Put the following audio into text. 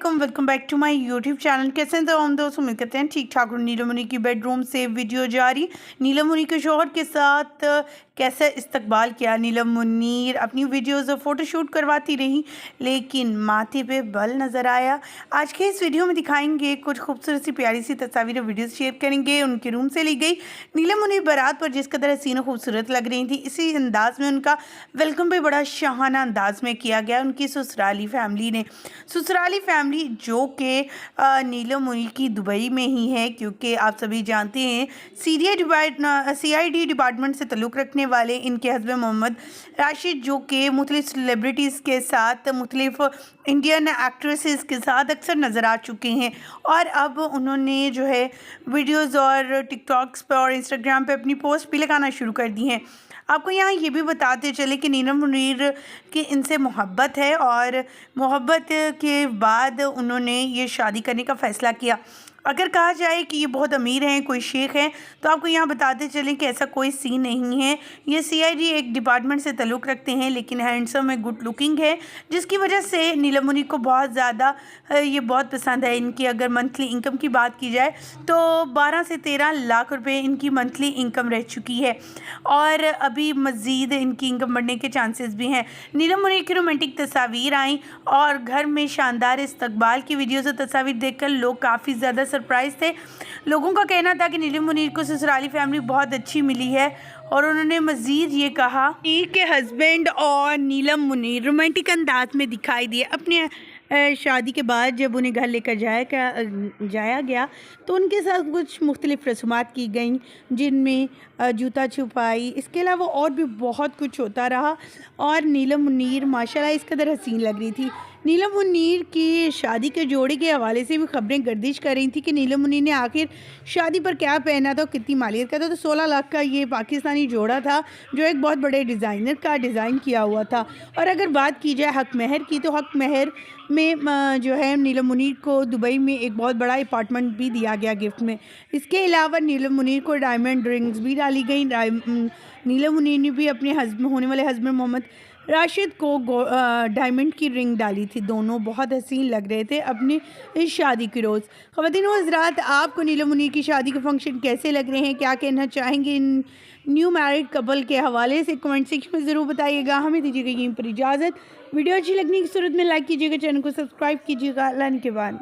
Welcome back to my YouTube channel. कैसे हैं तो हम दोस्त उम्मीद करते हैं ठीक ठाक। नीलम मुनीर की बेडरूम से वीडियो जारी। नीलम मुनीर के शौहर के साथ कैसे इस्तकबाल किया। नीलम मुनीर अपनी वीडियोस और फोटोशूट करवाती रही, लेकिन माथे पे बल नज़र आया। आज के इस वीडियो में दिखाएंगे कुछ खूबसूरत सी प्यारी सी तस्वीरें, वीडियोस शेयर करेंगे। उनके रूम से ली गई नीलम मुनीर बारात पर जिस कदर हसीन और खूबसूरत लग रही थी, इसी अंदाज में उनका वेलकम भी बड़ा शाहाना अंदाज में किया गया उनकी ससुराली फैमिली ने। ससुराली फैमिली जो कि नीलम मुनीर की दुबई में ही है, क्योंकि आप सभी जानते हैं CID डिपार्टमेंट से तल्लुक़ रखने वाले इनके हस्बैंड मोहम्मद राशिद, जो कि मुख्तलिफ सेलिब्रिटीज़ के साथ, मुख्तलिफ इंडियन एक्ट्रेसेस के साथ अक्सर नज़र आ चुके हैं। और अब उन्होंने जो है वीडियोज़ और टिकटॉक्स पर और इंस्टाग्राम पे अपनी पोस्ट भी लगाना शुरू कर दी हैं। आपको यहाँ ये भी बताते चले कि नीलम मुनीर की इनसे मोहब्बत है और मोहब्बत के बाद उन्होंने ये शादी करने का फ़ैसला किया। अगर कहा जाए कि ये बहुत अमीर हैं, कोई शेख हैं, तो आपको यहाँ बताते चलें कि ऐसा कोई सीन नहीं है। ये CID एक डिपार्टमेंट से ताल्लुक़ रखते हैं, लेकिन हैंडसम है, गुड लुकिंग है, जिसकी वजह से नीलम मुनीर को बहुत ज़्यादा ये बहुत पसंद है। इनकी अगर मंथली इनकम की बात की जाए तो 12 से 13 लाख रुपए इनकी मंथली इनकम रह चुकी है और अभी मज़ीद इनकी इनकम बढ़ने के चांसेस भी हैं। नीलम मुनीर की रोमांटिक तस्वीर आई और घर में शानदार इस्तकबाल की वीडियोज़ और तस्वीर देखकर लोग काफ़ी ज़्यादा सरप्राइज थे। लोगों का कहना था कि नीलम मुनीर को ससुराली फैमिली बहुत अच्छी मिली है और उन्होंने मज़ीद ये कहा कि हस्बैंड और नीलम मुनीर रोमांटिक अंदाज में दिखाई दिए। अपने शादी के बाद जब उन्हें घर लेकर जाया गया तो उनके साथ कुछ मुख्तलिफ़ रस्मात की गई, जिनमें जूता छुपाई, इसके अलावा और भी बहुत कुछ होता रहा। और नीलम मुनीर माशाल्लाह इस कदर हसीन लग रही थी। नीलम मुनीर की शादी के जोड़े के हवाले से भी खबरें गर्दिश कर रही थी कि नीलम मुनीर ने आखिर शादी पर क्या पहना था, कितनी मालियत का था। तो 16 लाख का ये पाकिस्तानी जोड़ा था, जो एक बहुत बड़े डिज़ाइनर का डिज़ाइन किया हुआ था। और अगर बात की जाए हक महर की, तो हक महर में जो है नीलम मुनीर को दुबई में एक बहुत बड़ा अपार्टमेंट भी दिया गया गिफ्ट में। इसके अलावा नीलम मुनीर को डायमंड रिंग्स भी डाली गई। नीलम मुनीर ने भी अपने होने वाले हस्बैंड मोहम्मद राशिद को डायमंड की रिंग डाली थी। दोनों बहुत हसीन लग रहे थे अपनी इस शादी के रोज़। ख़वातीन व हज़रात, आपको नीलम मुनीर की शादी के फंक्शन कैसे लग रहे हैं, क्या कहना चाहेंगे इन न्यू मैरिड कपल के हवाले से, कमेंट सेक्शन में ज़रूर बताइएगा। हमें दीजिएगा यहीं पर इजाज़त। वीडियो अच्छी लगने की सूरत में लाइक कीजिएगा, चैनल को सब्सक्राइब कीजिएगा। अल्लाह के बाद।